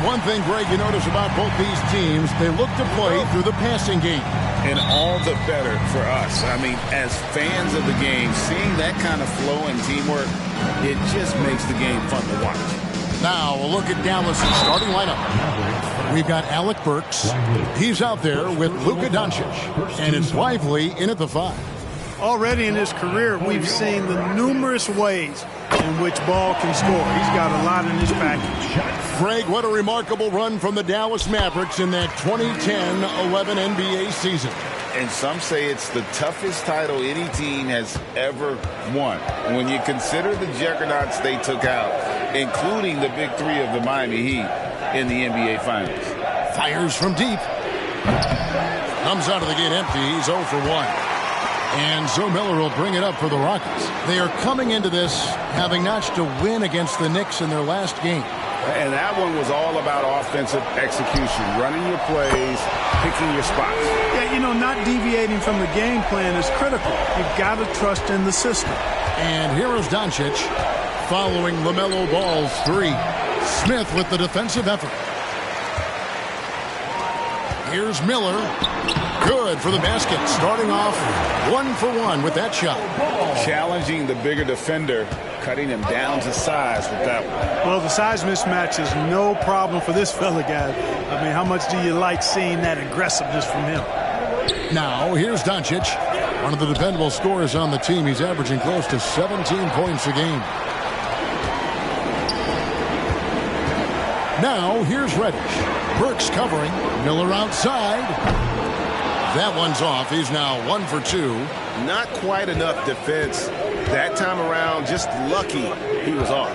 One thing, Greg, you notice about both these teams, they look to play through the passing game. And all the better for us. I mean, as fans of the game, seeing that kind of flow and teamwork, it just makes the game fun to watch. Now, a look at Dallas' starting lineup. We've got Alec Burks. He's out there with Luka Doncic. And it's Lively in at the 5. Already in his career, we've seen the numerous ways in which Ball can score. He's got a lot in his package. Greg, what a remarkable run from the Dallas Mavericks in that 2010-11 NBA season. And some say it's the toughest title any team has ever won. When you consider the juggernauts they took out, including the big three of the Miami Heat in the NBA Finals. Fires from deep. Comes out of the gate empty. He's 0 for 1. And Joe Miller will bring it up for the Rockets. They are coming into this having notched a win against the Knicks in their last game. And that one was all about offensive execution, running your plays, picking your spots. Yeah, you know, not deviating from the game plan is critical. You've got to trust in the system. And here is Doncic following LaMelo Ball's 3. Smith with the defensive effort. Here's Miller. Good for the basket. Starting off 1 for 1 with that shot. Challenging the bigger defender, cutting him down to size with that one. Well, the size mismatch is no problem for this fella, guys. I mean, how much do you like seeing that aggressiveness from him? Now, here's Doncic. One of the dependable scorers on the team. He's averaging close to 17 points a game. Now, here's Reddish. Burks covering. Miller outside. That one's off. He's now 1 for 2. Not quite enough defense that time around. Just lucky he was off.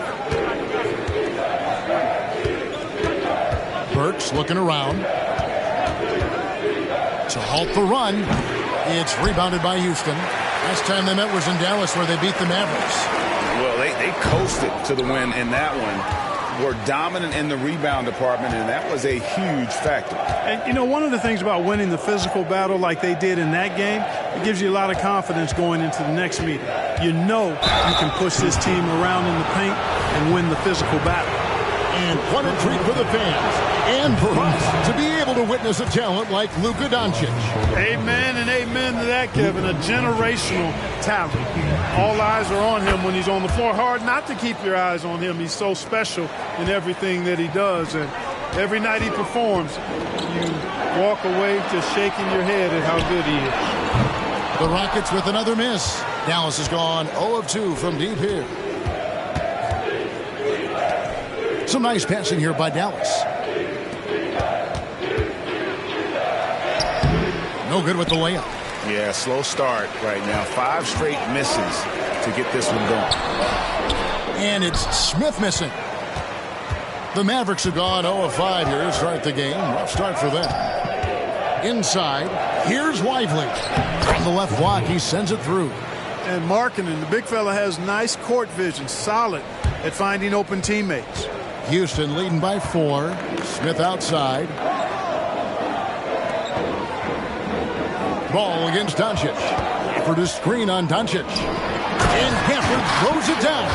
Burks looking around to halt the run. It's rebounded by Houston. Last time they met was in Dallas, where they beat the Mavericks. Well, they coasted to the win in that one. Were dominant in the rebound department, and that was a huge factor. And, you know, one of the things about winning the physical battle like they did in that game, it gives you a lot of confidence going into the next meeting. You know you can push this team around in the paint and win the physical battle. And what a treat for the fans and for us to be able to witness a talent like Luka Doncic. Amen and amen to that, Kevin. A generational talent. All eyes are on him when he's on the floor. Hard not to keep your eyes on him. He's so special in everything that he does. And every night he performs, you walk away just shaking your head at how good he is. The Rockets with another miss. Dallas has gone 0 of 2 from deep here. Some nice passing here by Dallas. No good with the layup. Yeah, slow start right now. 5 straight misses to get this one going. And it's Smith missing. The Mavericks have gone 0 of 5 here to start the game. Rough start for them. Inside, here's Lively. From the left block, he sends it through. And Markkanen, the big fella, has nice court vision. Solid at finding open teammates. Houston leading by 4. Smith outside. Ball against Doncic. Hafford is screen on Doncic. And Hafford throws it down.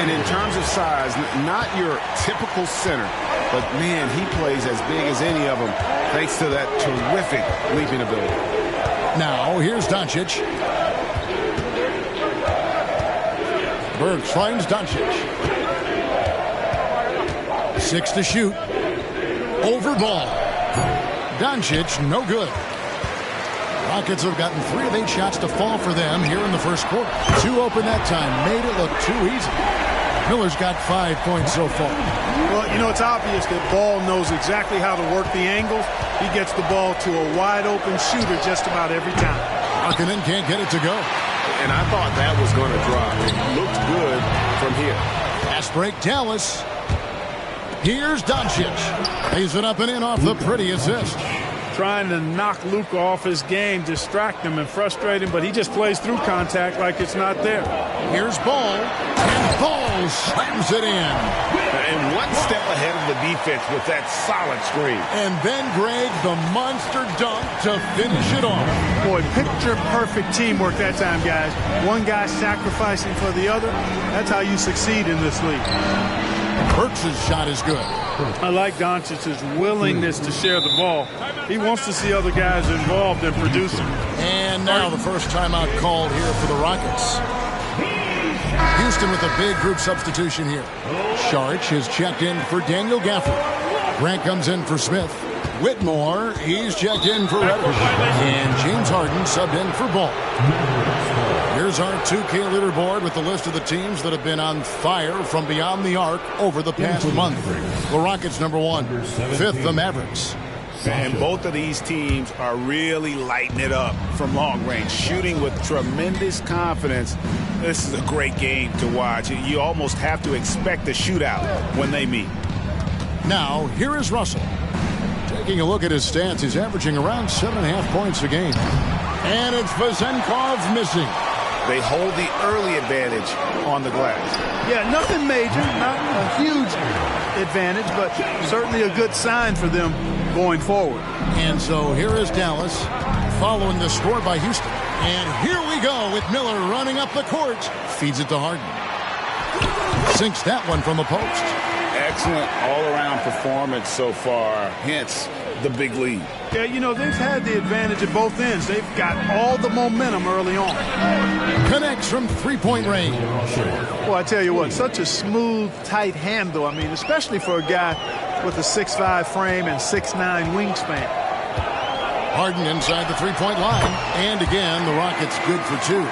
And in terms of size, not your typical center, but man, he plays as big as any of them thanks to that terrific leaping ability. Now, here's Doncic. Burks finds Doncic. 6 to shoot. Over ball. Doncic, no good. Rockets have gotten 3 of 8 shots to fall for them here in the first quarter. 2 open that time. Made it look too easy. Miller's got 5 points so far. Well, you know, it's obvious that Ball knows exactly how to work the angles. He gets the ball to a wide-open shooter just about every time. Markkanen can't get it to go. And I thought that was going to drop. It looked good from here. Fast break, Dallas. Here's Doncic. Lays it up and in off the pretty assist. Trying to knock Luka off his game, distract him and frustrate him, but he just plays through contact like it's not there. Here's Ball. And Ball slams it in. And one step ahead of the defense with that solid screen. And then, Greg, the monster dunk to finish it off. Boy, picture-perfect teamwork that time, guys. One guy sacrificing for the other. That's how you succeed in this league. Burks' shot is good. I like Doncic's willingness to share the ball. He wants to see other guys involved in producing. And now the first timeout called here for the Rockets. Houston with a big group substitution here. Saric has checked in for Daniel Gafford. Grant comes in for Smith. Whitmore, he's checked in for Reddish. And James Harden subbed in for Ball. Here's our 2K leaderboard with the list of the teams that have been on fire from beyond the arc over the past month. The Rockets #1. 5th, the Mavericks. And both of these teams are really lighting it up from long range, shooting with tremendous confidence. This is a great game to watch. You almost have to expect a shootout when they meet. Now, here is Russell. Taking a look at his stats, he's averaging around 7.5 points a game. And it's Vezenkov missing. They hold the early advantage on the glass. Yeah, nothing major, not a huge advantage, but certainly a good sign for them going forward. And so here is Dallas following the score by Houston. And here we go with Miller running up the court. Feeds it to Harden. Sinks that one from the post. Excellent all-around performance so far, hence the big lead. Yeah, you know, they've had the advantage at both ends. They've got all the momentum early on. Connects from three-point range. Well, I tell you what, such a smooth, tight handle. I mean, especially for a guy with a 6'5" frame and 6'9" wingspan. Harden inside the three-point line. And again, the Rockets good for 2.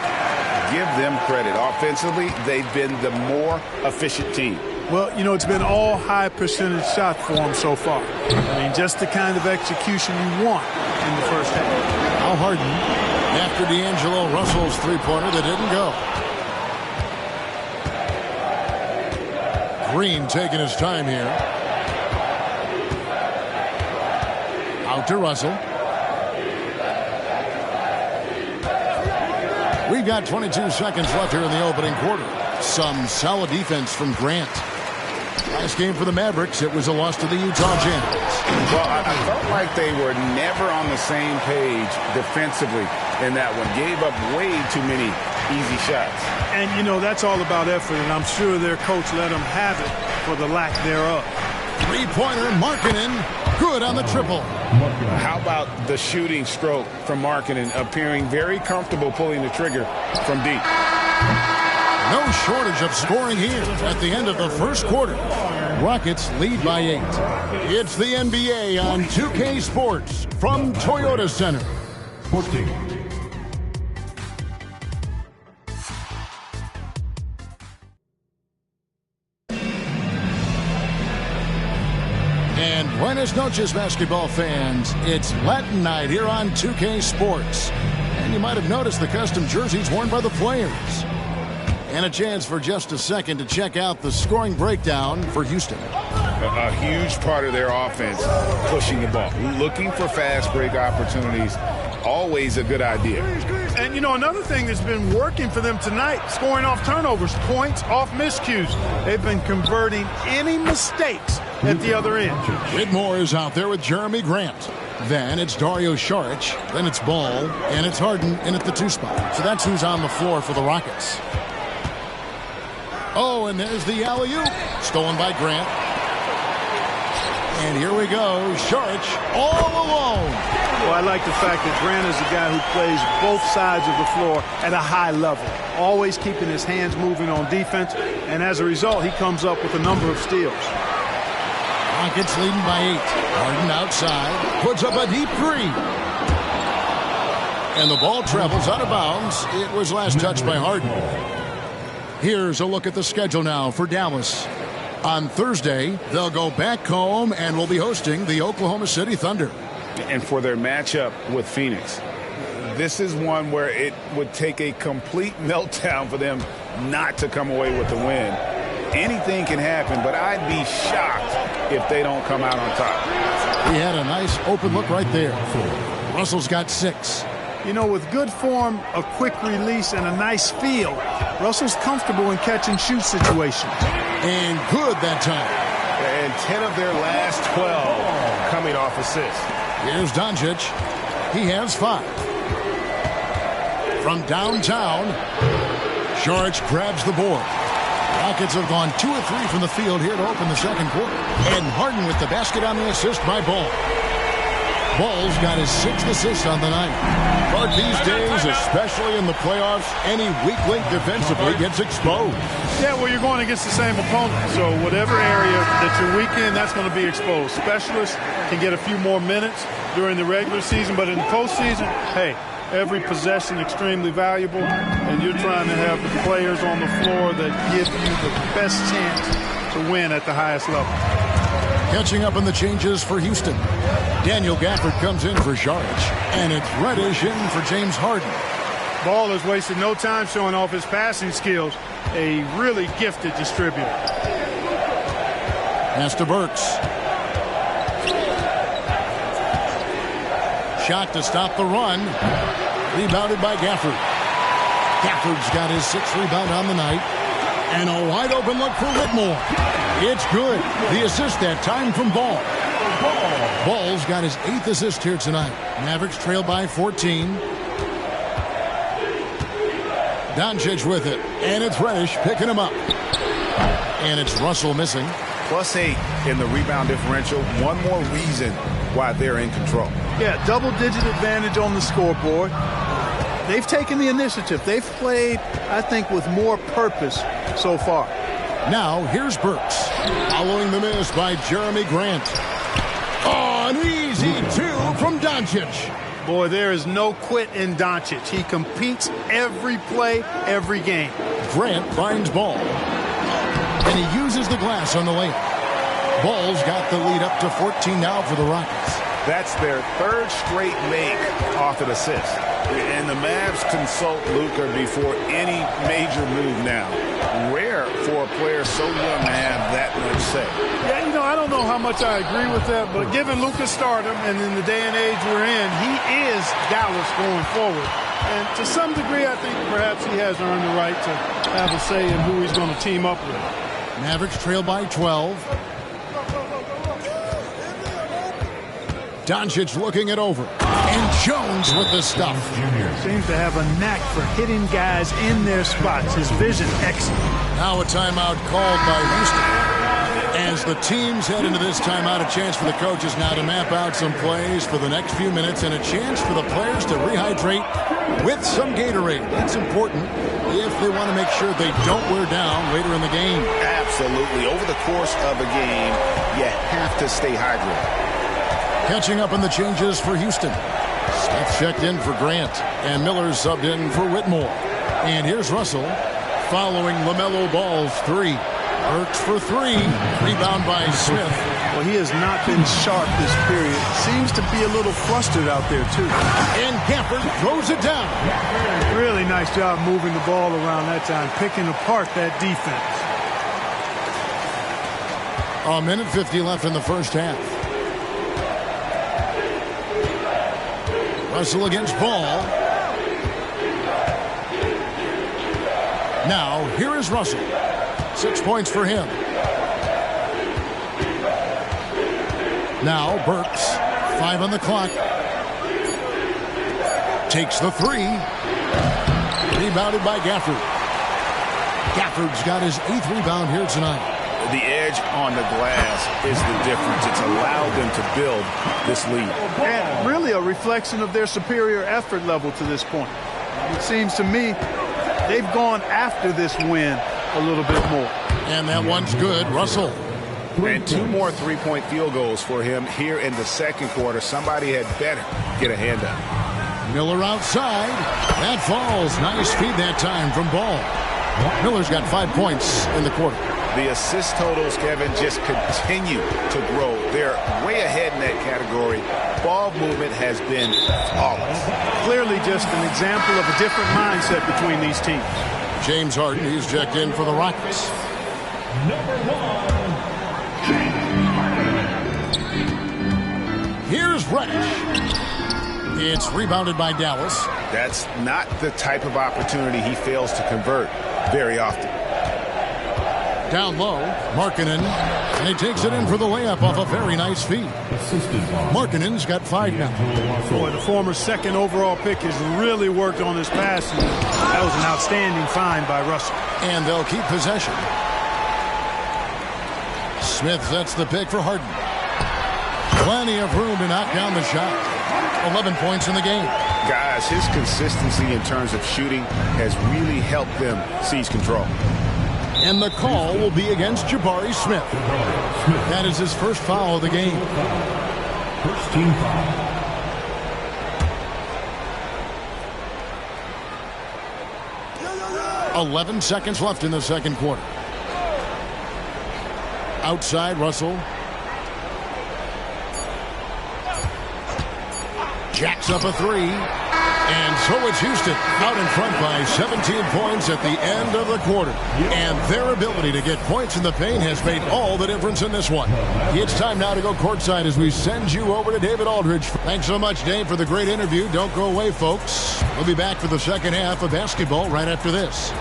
Give them credit. Offensively, they've been the more efficient team. Well, you know, it's been all high percentage shot for them so far. I mean, just the kind of execution you want in the first half. Now Harden, after D'Angelo Russell's three-pointer that didn't go. Green taking his time here. Out to Russell. We've got 22 seconds left here in the opening quarter. Some solid defense from Grant. Last game for the Mavericks, it was a loss to the Utah Jazz. Well, I felt like they were never on the same page defensively in that one. Gave up way too many easy shots. And, you know, that's all about effort, and I'm sure their coach let them have it for the lack thereof. Three-pointer, Markkanen, good on the triple. How about the shooting stroke from Markkanen, appearing very comfortable pulling the trigger from deep. No shortage of scoring here at the end of the first quarter. Rockets lead by 8. It's the NBA on 2K Sports from Toyota Center. 14. And buenas noches, basketball fans. It's Latin night here on 2K Sports. And you might have noticed the custom jerseys worn by the players. And a chance for just a second to check out the scoring breakdown for Houston. A huge part of their offense, pushing the ball, looking for fast break opportunities. Always a good idea. And, you know, another thing that's been working for them tonight, scoring off turnovers, points off miscues. They've been converting any mistakes at the other end. Whitmore is out there with Jeremy Grant. Then it's Dario Saric. Then it's Ball. And it's Harden in at the 2 spot. So that's who's on the floor for the Rockets. Oh, and there's the alley-oop. Stolen by Grant. And here we go. Saric all alone. Well, I like the fact that Grant is a guy who plays both sides of the floor at a high level, always keeping his hands moving on defense, and as a result, he comes up with a number of steals. Rockets leading by 8. Harden outside, puts up a deep 3. And the ball travels out of bounds. It was last touched by Harden. Here's a look at the schedule now for Dallas. On Thursday, they'll go back home and will be hosting the Oklahoma City Thunder. And for their matchup with Phoenix, this is one where it would take a complete meltdown for them not to come away with the win. Anything can happen, but I'd be shocked if they don't come out on top. He had a nice open look right there. Russell's got 6. You know, with good form, a quick release, and a nice feel, Russell's comfortable in catch-and-shoot situations. And good that time. And 10 of their last 12 coming off assists. Here's Doncic. He has 5. From downtown, Saric grabs the board. Rockets have gone 2 of 3 from the field here to open the second quarter. And Harden with the basket on the assist by Ball. Ball's got his 6th assist on the night. But these days, especially in the playoffs, any weak link defensively gets exposed. Yeah, well, you're going against the same opponent. So whatever area that you're weak in, that's going to be exposed. Specialists can get a few more minutes during the regular season, but in the postseason, hey, every possession extremely valuable, and you're trying to have the players on the floor that give you the best chance to win at the highest level. Catching up on the changes for Houston. Daniel Gafford comes in for Saric, and it's Reddish in for James Harden. Ball has wasted no time showing off his passing skills. A really gifted distributor. Pass to Burks. Shot to stop the run. Rebounded by Gafford. Gafford's got his 6th rebound on the night. And a wide open look for Whitmore. It's good. The assist that time from Ball. Ball's got his 8th assist here tonight. Mavericks trail by 14. Doncic with it. And it's Reddish picking him up. And it's Russell missing. +8 in the rebound differential. One more reason why they're in control. Yeah, double-digit advantage on the scoreboard. They've taken the initiative. They've played, I think, with more purpose so far. Now, here's Burks. Following the miss by Jeremy Grant. Oh, an easy 2 from Doncic. Boy, there is no quit in Doncic. He competes every play, every game. Grant finds Ball. And he uses the glass on the layup. Ball's got the lead up to 14 now for the Rockets. That's their 3rd straight make off an assist. And the Mavs consult Luka before any major move now. Rare for a player so young to have that much say. Yeah, you know, I don't know how much I agree with that, but given Luka's stardom and in the day and age we're in, he is Dallas going forward. And to some degree, I think perhaps he has earned the right to have a say in who he's going to team up with. Mavericks trail by 12. Doncic looking it over. And Jones with the stuff. Seems to have a knack for hitting guys in their spots. His vision excellent. Now a timeout called by Houston. As the teams head into this timeout, a chance for the coaches now to map out some plays for the next few minutes and a chance for the players to rehydrate with some Gatorade. That's important if they want to make sure they don't wear down later in the game. Absolutely. Over the course of a game, you have to stay hydrated. Catching up on the changes for Houston. Smith checked in for Grant, and Miller subbed in for Whitmore. And here's Russell following LaMelo Ball's 3. Burks for 3. Rebound by Smith. Well, he has not been sharp this period. Seems to be a little flustered out there, too. And Gafford throws it down. Really nice job moving the ball around that time, picking apart that defense. 1:50 left in the first half. Russell against Ball. Now, here is Russell. 6 points for him. Now, Burks. 5 on the clock. Takes the 3. Rebounded by Gafford. Gafford's got his 8th rebound here tonight. The edge on the glass is the difference. It's allowed them to build this lead. And really a reflection of their superior effort level to this point. It seems to me they've gone after this win a little bit more. And that one's good. Russell. And 2 more 3-point field goals for him here in the second quarter. Somebody had better get a hand up. Miller outside. That falls. Nice feed that time from Ball. Miller's got 5 points in the quarter. The assist totals, Kevin, just continue to grow. They're way ahead in that category. Ball movement has been flawless. Clearly just an example of a different mindset between these teams. James Harden, he's checked in for the Rockets. Here's Reddish. It's rebounded by Dallas. That's not the type of opportunity he fails to convert very often. Down low, Markkanen, and he takes it in for the layup off a very nice feed. Markkanen's got 5 now. Boy, the former second overall pick has really worked on his passing. That was an outstanding find by Russell. And they'll keep possession. Smith sets the pick for Harden. Plenty of room to knock down the shot. 11 points in the game. Guys, his consistency in terms of shooting has really helped them seize control. And the call will be against Jabari Smith. That is his first foul of the game. First team foul. 11 seconds left in the second quarter. Outside, Russell. Jacks up a three. And so it's Houston out in front by 17 points at the end of the quarter. And their ability to get points in the paint has made all the difference in this one. It's time now to go courtside as we send you over to David Aldridge. Thanks so much, Dave, for the great interview. Don't go away, folks. We'll be back for the second half of basketball right after this.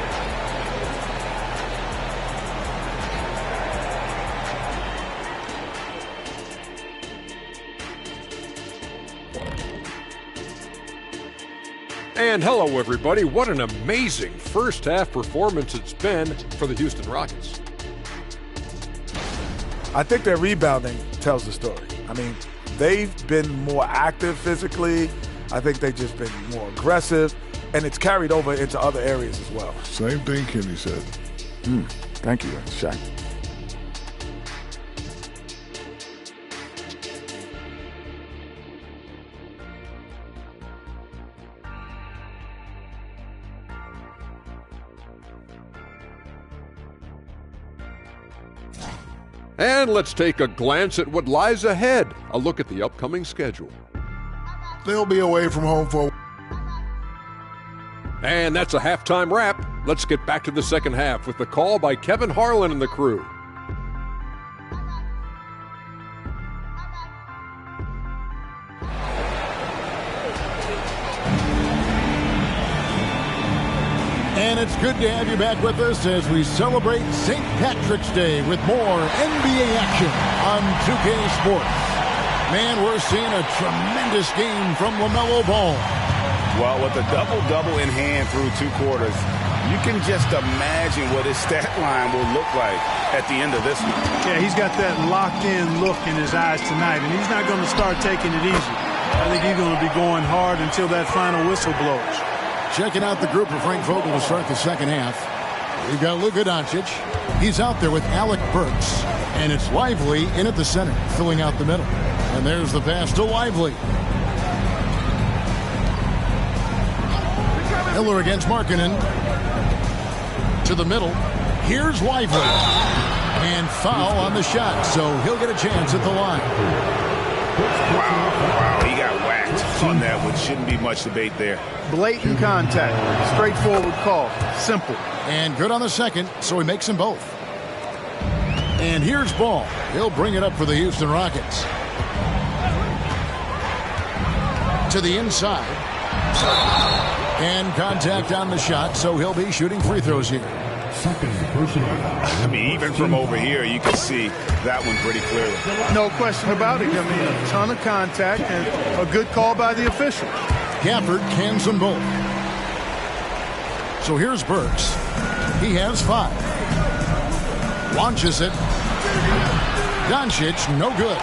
And hello, everybody. What an amazing first half performance it's been for the Houston Rockets. I think their rebounding tells the story. I mean, they've been more active physically. I think they've just been more aggressive, and it's carried over into other areas as well. Same thing Kenny said. Thank you, Shaq. And let's take a glance at what lies ahead. A look at the upcoming schedule. They'll be away from home for... And that's a halftime wrap. Let's get back to the second half with the call by Kevin Harlan and the crew. And it's good to have you back with us as we celebrate St. Patrick's Day with more NBA action on 2K Sports. Man, we're seeing a tremendous game from LaMelo Ball. Well, with a double-double in hand through 2 quarters, you can just imagine what his stat line will look like at the end of this one. Yeah, he's got that locked-in look in his eyes tonight, and he's not going to start taking it easy. I think he's going to be going hard until that final whistle blows. Checking out the group for Frank Vogel to start the second half. We've got Luka Doncic. He's out there with Alec Burks. And it's Lively in at the center, filling out the middle. And there's the pass to Lively. Miller against Markkanen. To the middle. Here's Lively. And foul on the shot, so he'll get a chance at the line. Wow, he got whacked on that, which shouldn't be much debate there. Blatant contact. Straightforward call. Simple. And good on the second, so he makes them both. And here's Ball. He'll bring it up for the Houston Rockets. To the inside. And contact on the shot, so he'll be shooting free throws here. Second personal. I mean, even from over here, you can see that one pretty clearly. No question about it. I mean, a ton of contact and a good call by the official. Gafford cans them both. So here's Burks. He has 5. Launches it. Doncic, no good.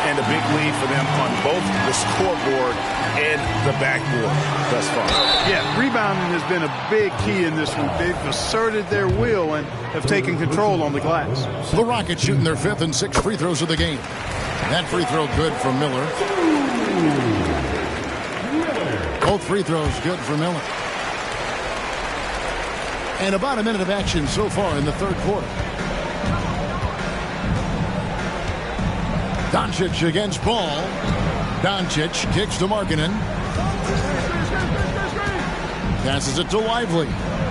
And a big lead for them on both the scoreboard and the backboard thus far. Yeah, rebounding has been a big key in this one. They've asserted their will and have taken control on the glass. The Rockets shooting their 5th and 6th free throws of the game. That free throw good from Miller. Both free throws good for Miller. And about a minute of action so far in the third quarter. Doncic against Ball. Doncic kicks to Markkanen. Passes it to Lively.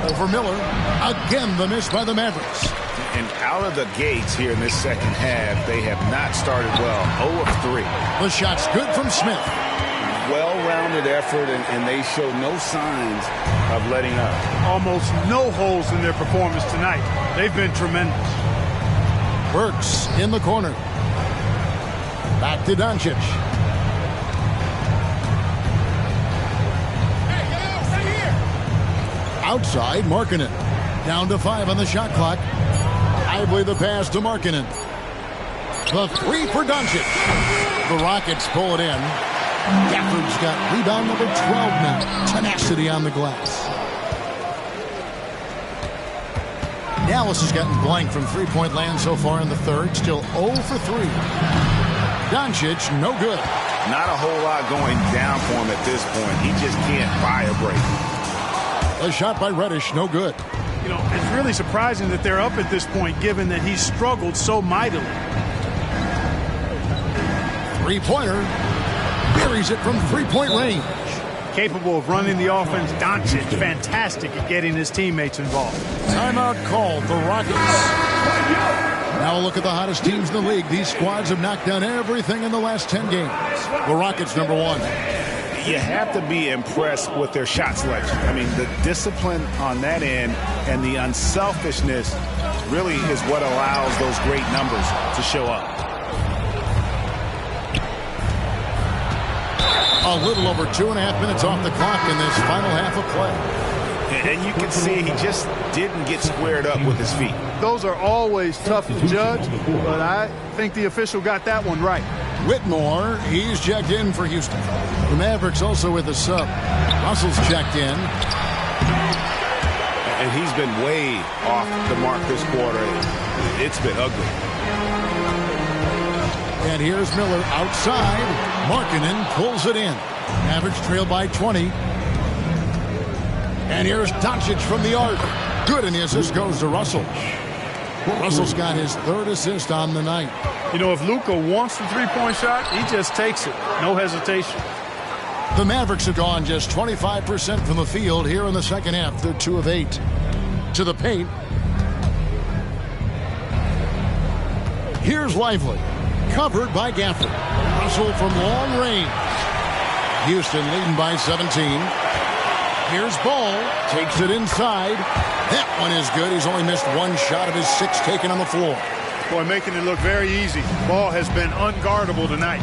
Over Miller. Again, the miss by the Mavericks. And out of the gates here in this second half, they have not started well. 0 of 3. The shot's good from Smith. Well-rounded effort, and they show no signs of letting up. Almost no holes in their performance tonight. They've been tremendous. Burks in the corner. Back to Doncic. Outside, Markkanen. Down to 5 on the shot clock. Lively the pass to Markkanen. The three for Doncic. The Rockets pull it in. Gafford's got rebound number 12 now. Tenacity on the glass. Dallas has gotten blank from three-point land so far in the third. Still 0 for 3. Doncic, no good. Not a whole lot going down for him at this point. He just can't buy a break. A shot by Reddish, no good. You know, it's really surprising that they're up at this point, given that he's struggled so mightily. Three-pointer. Buries it from three-point range. Capable of running the offense. Doncic, fantastic at getting his teammates involved. Timeout called. The Rockets. Now a look at the hottest teams in the league. These squads have knocked down everything in the last 10 games. The Rockets, number 1. You have to be impressed with their shot selection. I mean, the discipline on that end and the unselfishness really is what allows those great numbers to show up. A little over 2.5 minutes off the clock in this final half of play. And you can see he just didn't get squared up with his feet. Those are always tough to judge, but I think the official got that one right. Whitmore, he's checked in for Houston. The Mavericks also with a sub. Russell's checked in. And he's been way off the mark this quarter. It's been ugly. And here's Miller outside. Markkanen pulls it in. Mavericks trail by 20. And here's Doncic from the arc. Good, and the assist goes to Russell. Russell's got his third assist on the night. You know, if Luka wants the three-point shot, he just takes it. No hesitation. The Mavericks have gone just 25% from the field here in the second half. They're 2 of 8. To the paint. Here's Lively. Covered by Gafford. Russell from long range. Houston leading by 17. Here's Ball. Takes it inside. That one is good. He's only missed one shot of his 6 taken on the floor. Boy, making it look very easy. Ball has been unguardable tonight.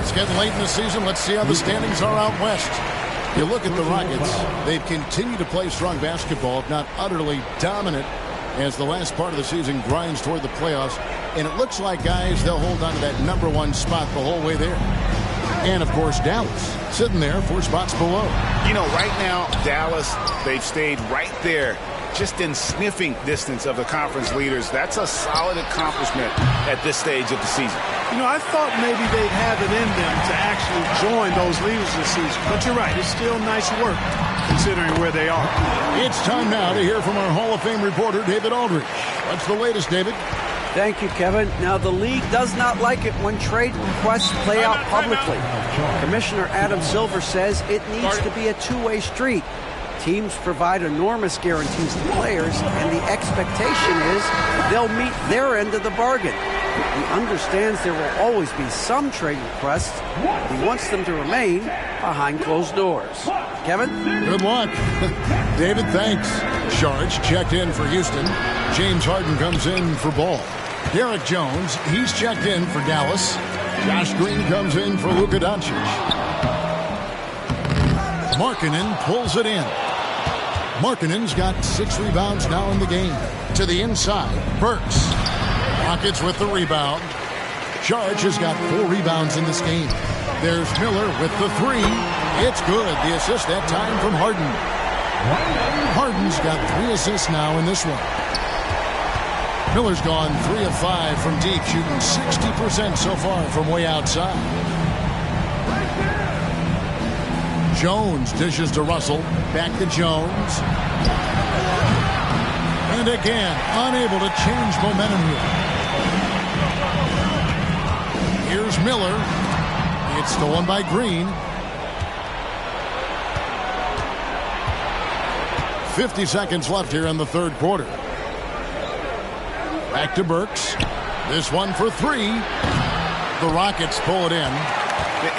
It's getting late in the season. Let's see how the standings are out west. You look at the Rockets. They've continued to play strong basketball, if not utterly dominant, as the last part of the season grinds toward the playoffs. And it looks like, guys, they'll hold on to that number 1 spot the whole way there. And, of course, Dallas sitting there 4 spots below. You know, right now, Dallas, they've stayed right there, just in sniffing distance of the conference leaders. That's a solid accomplishment at this stage of the season. You know, I thought maybe they'd have it in them to actually join those leaders this season. But you're right, it's still nice work considering where they are. It's time now to hear from our Hall of Fame reporter, David Aldridge. What's the latest, David? Thank you, Kevin. Now, the league does not like it when trade requests play out publicly. Commissioner Adam Silver says it needs to be a two-way street. Teams provide enormous guarantees to players, and the expectation is they'll meet their end of the bargain. He understands there will always be some trade requests. He wants them to remain behind closed doors. Kevin? Good luck. David, thanks. Sharge checked in for Houston. James Harden comes in for Ball. Derek Jones, he's checked in for Dallas. Josh Green comes in for Luka Doncic. Markkanen pulls it in. Markkanen's got 6 rebounds now in the game. To the inside, Burks. Rockets with the rebound. Sharge has got 4 rebounds in this game. There's Miller with the 3. It's good. The assist that time from Harden. Harden's got 3 assists now in this one. Miller's gone 3 of 5 from deep, shooting 60% so far from way outside. Jones dishes to Russell. Back to Jones. And again, unable to change momentum here. Here's Miller. It's stolen by Green. 50 seconds left here in the third quarter. Back to Burks. This one for 3. The Rockets pull it in.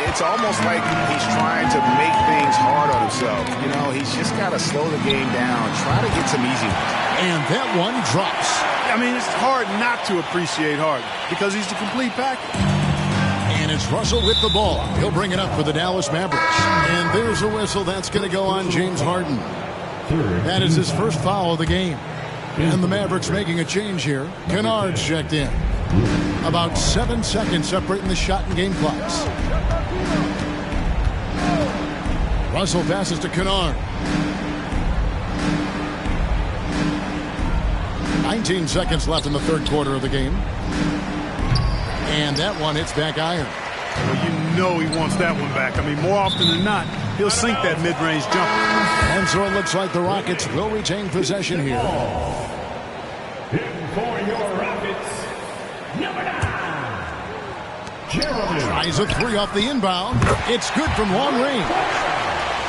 It's almost like he's trying to make things hard on himself. You know, he's just got to slow the game down, try to get some easy ones. And that one drops. I mean, it's hard not to appreciate Harden because he's the complete package. And it's Russell with the ball. He'll bring it up for the Dallas Mavericks. And there's a whistle. That's going to go on James Harden. That is his first foul of the game. And the Mavericks making a change here. Kennard's checked in. About 7 seconds separating the shot and game clocks. Russell passes to Kennard. 19 seconds left in the third quarter of the game. And that one hits back iron. Well, you know he wants that one back. I mean, more often than not, he'll sink that mid-range jumper. And so it looks like the Rockets will retain possession here. For your Rockets, number 9, Tries a three off the inbound. It's good from long range.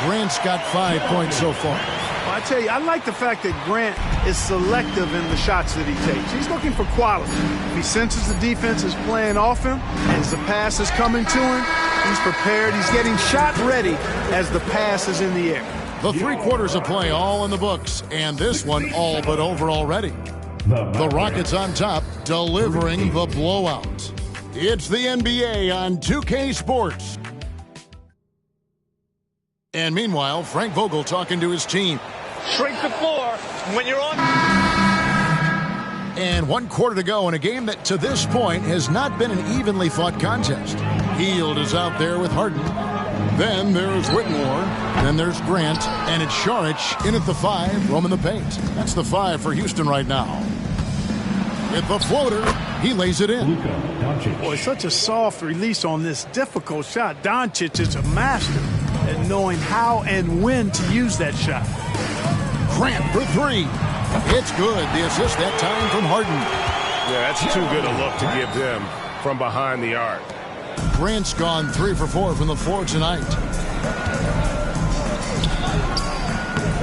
Grant's got 5 points so far. Well, I tell you, I like the fact that Grant is selective in the shots that he takes. He's looking for quality. If he senses the defense is playing off him, as the pass is coming to him, he's prepared. He's getting shot ready as the pass is in the air. The 3 quarters of play all in the books, and this one all but over already. The Rockets on top, delivering the blowout. It's the NBA on 2K Sports. And meanwhile, Frank Vogel talking to his team. Shrink the floor when you're on. And 1 quarter to go in a game that to this point has not been an evenly fought contest. Hield is out there with Harden. Then there's Whitmore. Then there's Grant. And it's Saric in at the 5, roaming the paint. That's the 5 for Houston right now. With the floater, he lays it in. Boy, such a soft release on this difficult shot. Doncic is a master at knowing how and when to use that shot. Grant for 3. It's good. The assist that time from Harden. Yeah, that's too good a look to give them from behind the arc. Grant's gone 3 for 4 from the floor tonight.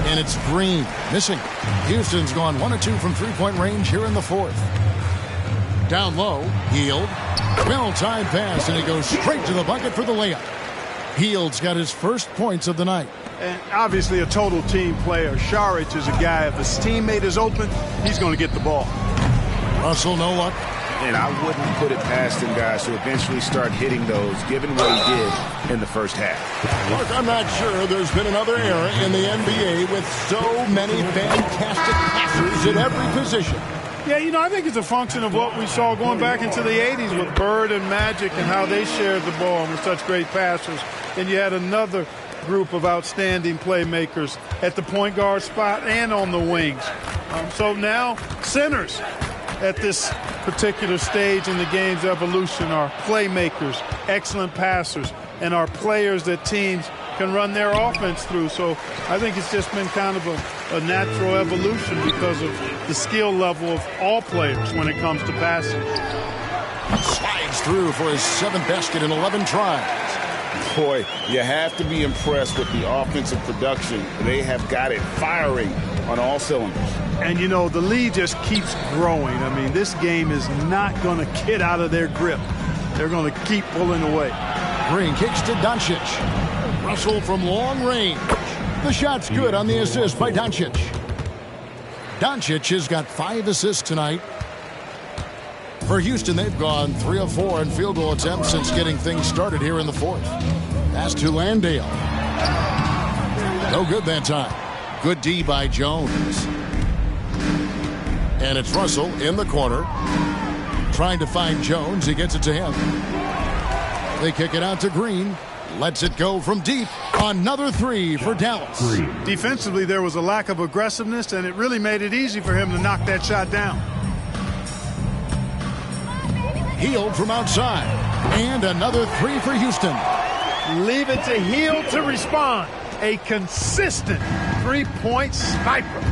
And it's Green missing. Houston's gone 1 of 2 from three-point range here in the fourth. Down low, Hield. Well-timed pass, and he goes straight to the bucket for the layup. Hield's got his first points of the night. And obviously a total team player. Saric is a guy, if his teammate is open, he's going to get the ball. Russell, no luck. And I wouldn't put it past him, guys, to eventually start hitting those, given what he did in the first half. Look, I'm not sure there's been another era in the NBA with so many fantastic passers at every position. Yeah, you know, I think it's a function of what we saw going back into the 80s with Bird and Magic and how they shared the ball and were such great passers. And you had another group of outstanding playmakers at the point guard spot and on the wings. So now centers at this particular stage in the game's evolution are playmakers, excellent passers, and are players that teams can run their offense through. So I think it's just been kind of a natural evolution because of the skill level of all players when it comes to passing. Slides through for his 7th basket in 11 tries. Boy, you have to be impressed with the offensive production. They have got it firing on all cylinders. And, you know, the lead just keeps growing. I mean, this game is not going to get out of their grip. They're going to keep pulling away. Green kicks to Doncic. Russell from long range. The shot's good on the assist by Doncic. Doncic has got 5 assists tonight. For Houston, they've gone 3 of 4 in field goal attempts since getting things started here in the fourth. Pass to Landale. No good that time. Good D by Jones. And it's Russell in the corner. Trying to find Jones. He gets it to him. They kick it out to Green. Lets it go from deep. Another 3 for Dallas. Defensively, there was a lack of aggressiveness, and it really made it easy for him to knock that shot down. Hield from outside. And another 3 for Houston. Leave it to Hield to respond. A consistent three-point sniper.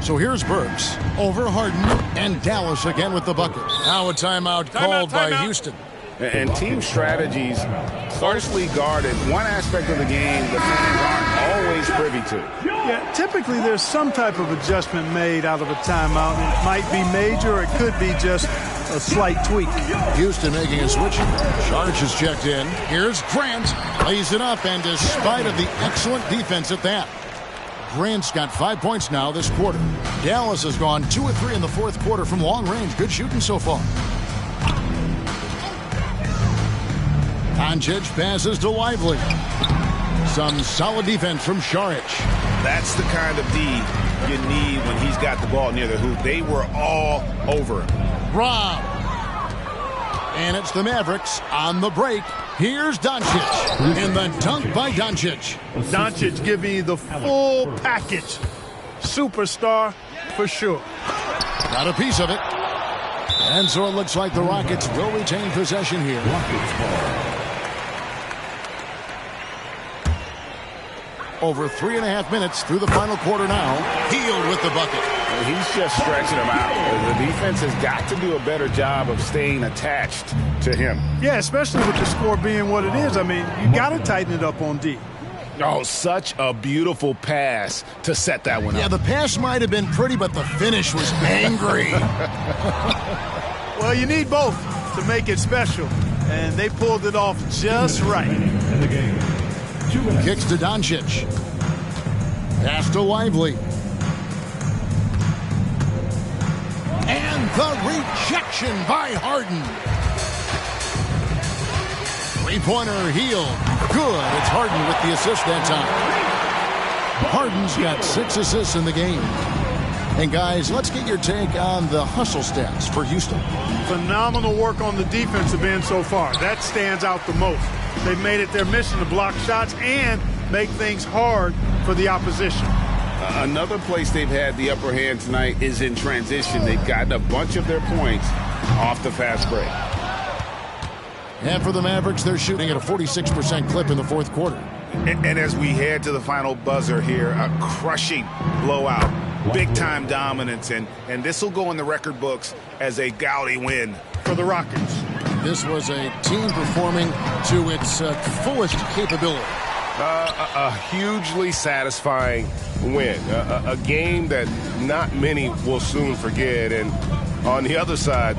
So here's Burks over Harden, and Dallas again with the bucket. Now a timeout called by Houston. And team strategies closely guarded. One aspect of the game the fans aren't always privy to. Yeah, typically there's some type of adjustment made out of a timeout. It might be major, or it could be just a slight tweak. Houston making a switch. Saric is checked in. Here's Grant. Lays it up, and despite of the excellent defense at that, Grant's got 5 points now this quarter. Dallas has gone 2 of 3 in the fourth quarter from long range. Good shooting so far. Doncic passes to Lively. Some solid defense from Saric. That's the kind of D you need when he's got the ball near the hoop. They were all over him. Rob. And it's the Mavericks on the break. Here's Doncic. And the dunk by Doncic. Doncic give me the full package. Superstar for sure. Got a piece of it. And so it looks like the Rockets will retain possession here. Over 3.5 minutes through the final quarter now. Hield with the bucket. He's just stretching him out. The defense has got to do a better job of staying attached to him. Yeah, especially with the score being what it is. I mean, you got to tighten it up on D. Oh, such a beautiful pass to set that one up. Yeah, the pass might have been pretty, but the finish was angry. Well, you need both to make it special, and they pulled it off just right. In the game. Kicks to Doncic. Pass to Lively. And the rejection by Harden. Three-pointer Hield. Good. It's Harden with the assist that time. Harden's got 6 assists in the game. And guys, let's get your take on the hustle stats for Houston. Phenomenal work on the defensive end so far. That stands out the most. They've made it their mission to block shots and make things hard for the opposition. Another place they've had the upper hand tonight is in transition. They've gotten a bunch of their points off the fast break. And for the Mavericks, they're shooting at a 46% clip in the fourth quarter. And as we head to the final buzzer here, a crushing blowout, big-time dominance, and this will go in the record books as a gaudy win for the Rockets. This was a team performing to its fullest capability. A hugely satisfying win. A game that not many will soon forget. And on the other side,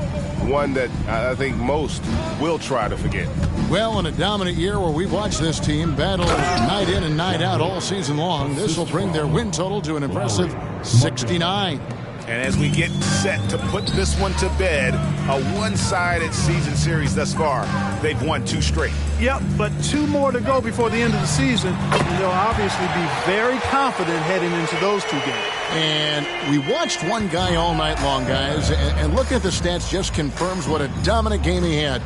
one that I think most will try to forget. Well, in a dominant year where we've watched this team battle night in and night out all season long, this will bring their win total to an impressive 69. And as we get set to put this one to bed, a one-sided season series thus far. They've won 2 straight. Yep, but 2 more to go before the end of the season. And they'll obviously be very confident heading into those 2 games. And we watched one guy all night long, guys, and looking at the stats just confirms what a dominant game he had.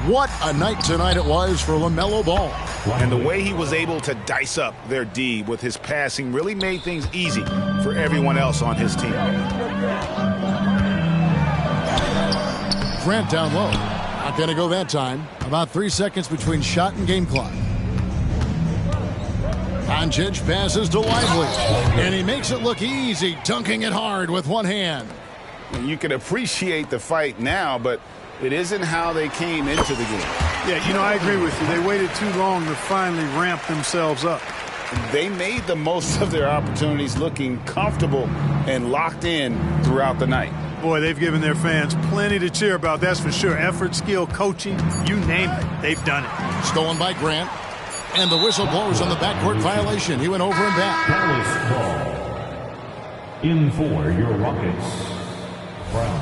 What a night tonight it was for LaMelo Ball. And the way he was able to dice up their D with his passing really made things easy for everyone else on his team. Grant down low. Not going to go that time. About 3 seconds between shot and game clock. Doncic passes to Lively. And he makes it look easy, dunking it hard with one hand. You can appreciate the fight now, but it isn't how they came into the game. Yeah, you know, I agree with you. They waited too long to finally ramp themselves up. They made the most of their opportunities looking comfortable and locked in throughout the night. Boy, they've given their fans plenty to cheer about, that's for sure. Effort, skill, coaching, you name it, they've done it. Stolen by Grant. And the whistle blows on the backcourt violation. He went over and back. Dallas ball. In for your Rockets from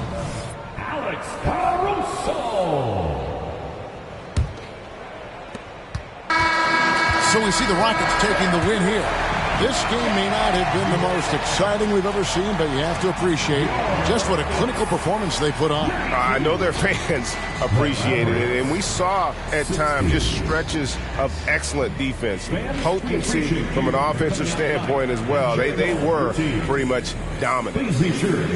Alex Caruso. So we see the Rockets taking the win here. This game may not have been the most exciting we've ever seen, but you have to appreciate just what a clinical performance they put on. I know their fans appreciated it, and we saw at times just stretches of excellent defense, potency from an offensive standpoint as well. They were pretty much dominant.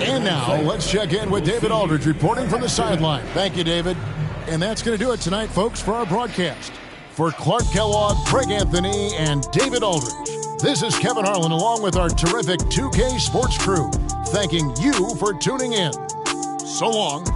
And now let's check in with David Aldridge reporting from the sideline. Thank you, David. And that's going to do it tonight, folks, for our broadcast. For Clark Kellogg, Craig Anthony, and David Aldridge, this is Kevin Harlan along with our terrific 2K Sports crew, thanking you for tuning in. So long.